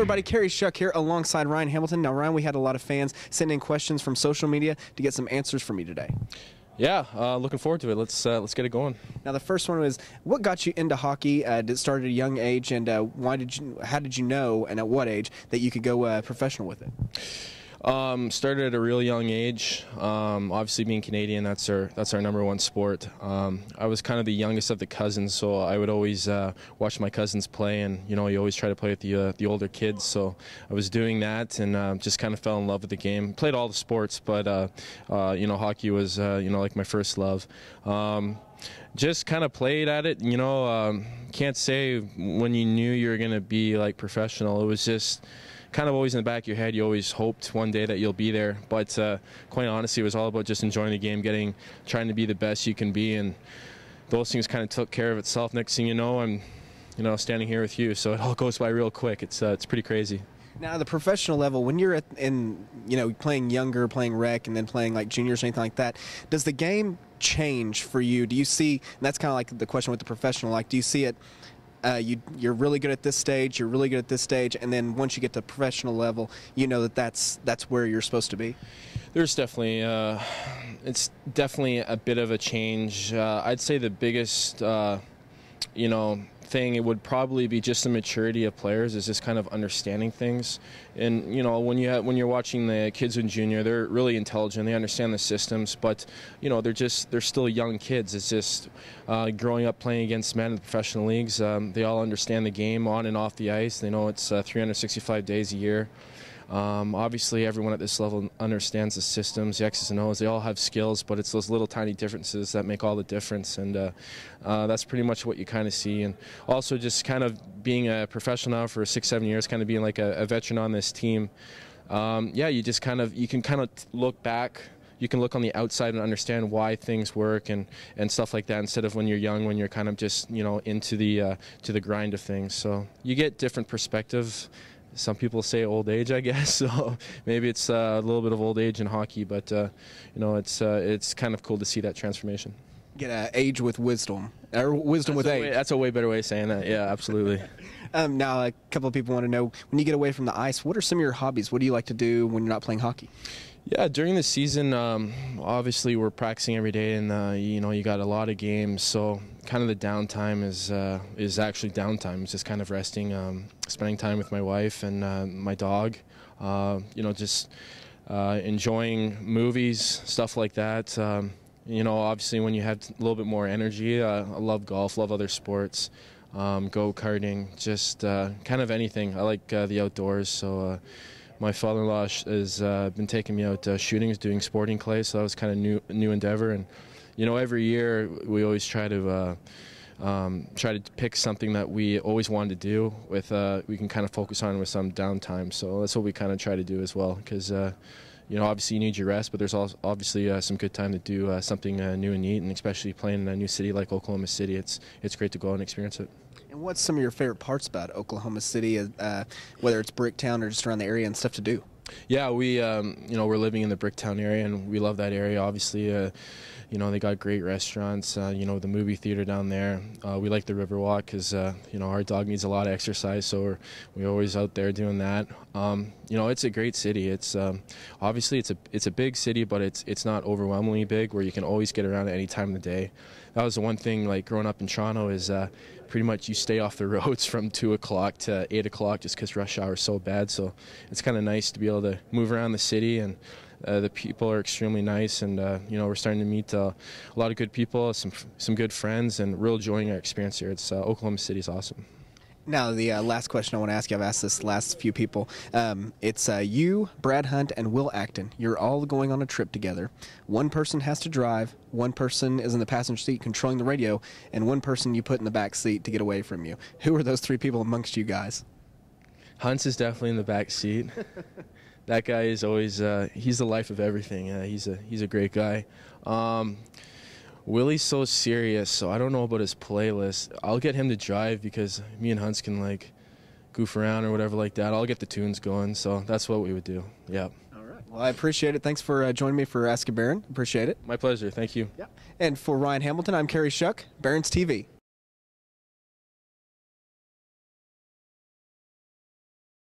everybody, Kerry Shuck here alongside Ryan Hamilton. Now, Ryan, we had a lot of fans send in questions from social media to get some answers from you today. Yeah, looking forward to it. Let's get it going. Now, the first one was, what got you into hockey? Did it start at a young age, and how did you know, and at what age, that you could go professional with it? Started at a real young age. Obviously, being Canadian, that's our #1 sport. I was kind of the youngest of the cousins, so I would always watch my cousins play, and you always try to play with the older kids. So I was doing that, and just kind of fell in love with the game. Played all the sports, but hockey was like my first love. Just kind of played at it. Can't say when you knew you were going to be like professional. It was just kind of always in the back of your head. You always hoped one day that you'll be there, but quite honestly, it was all about just enjoying the game, trying to be the best you can be, and those things kind of took care of itself. Next thing you know, I'm standing here with you, so it all goes by real quick. It's pretty crazy. Now, the professional level, when you're playing younger, playing rec, and then playing like juniors or anything like that, does the game change for you? Do you see, and that's kind of like the question with the professional, like do you see it, you're really good at this stage, you're really good at this stage, and then once you get to professional level, you know that's where you're supposed to be? There's definitely, it's definitely a bit of a change. I'd say the biggest, thing, it would probably be just the maturity of players, is just kind of understanding things. And when you're watching the kids in junior, they're really intelligent, they understand the systems, but they're still young kids. It's just growing up playing against men in the professional leagues. They all understand the game on and off the ice. They know it's 365 days a year. Obviously, everyone at this level understands the systems, the X's and O's. They all have skills, but it's those little tiny differences that make all the difference, and that's pretty much what you kind of see. And also just kind of being a professional now for 6-7 years, kind of being like a veteran on this team, you can kind of look back. You can look on the outside and understand why things work and stuff like that, instead of when you're young, when you're kind of just into the grind of things. So you get different perspective. Some people say old age, I guess, so maybe it's a little bit of old age in hockey, but it's kind of cool to see that transformation. Get age with wisdom, or wisdom with age. That's a way better way of saying that. Yeah, absolutely. Now, a couple of people want to know, when you get away from the ice, what are some of your hobbies? What do you like to do when you're not playing hockey? Yeah, during the season, obviously we're practicing every day, and you got a lot of games. So kind of the downtime is actually downtime. It's just kind of resting, spending time with my wife and my dog. Just enjoying movies, stuff like that. Obviously when you have a little bit more energy, I love golf, love other sports, go-karting, just kind of anything. I like the outdoors, so. My father-in-law has been taking me out shooting, doing sporting clay, so that was kind of a new endeavor. And every year we always try to pick something that we always wanted to do with we can kind of focus on with some downtime. So that's what we kind of try to do as well, because obviously you need your rest, but there's also obviously some good time to do something new and neat, and especially playing in a new city like Oklahoma City, it's great to go out and experience it. And what's some of your favorite parts about Oklahoma City, whether it's Bricktown or just around the area, and stuff to do? Yeah, we're living in the Bricktown area, and we love that area. Obviously, they got great restaurants. The movie theater down there. We like the Riverwalk because our dog needs a lot of exercise, so we're always out there doing that. It's a great city. It's obviously it's a big city, but it's not overwhelmingly big, where you can always get around at any time of the day. That was the one thing, like growing up in Toronto, is pretty much you stay off the roads from 2 o'clock to 8 o'clock just because rush hour is so bad. So it's kind of nice to be able to move around the city, and the people are extremely nice, and we're starting to meet a lot of good people, some good friends, and real enjoying our experience here. It's Oklahoma City is awesome. Now, the last question I want to ask you, I've asked this last few people. It's you, Brad Hunt, and Will Acton. You're all going on a trip together. One person has to drive, one person is in the passenger seat controlling the radio, and one person you put in the back seat to get away from you. Who are those three people amongst you guys? Hunt's is definitely in the back seat. That guy is always he's the life of everything. He's a great guy. Willie's so serious, so I don't know about his playlist. I'll get him to drive because me and Hunts can like goof around or whatever like that. I'll get the tunes going, so that's what we would do. Yeah. All right. Well, I appreciate it. Thanks for joining me for Ask a Baron. Appreciate it. My pleasure. Thank you. Yeah. And for Ryan Hamilton, I'm Kerry Shuck, Barron's TV.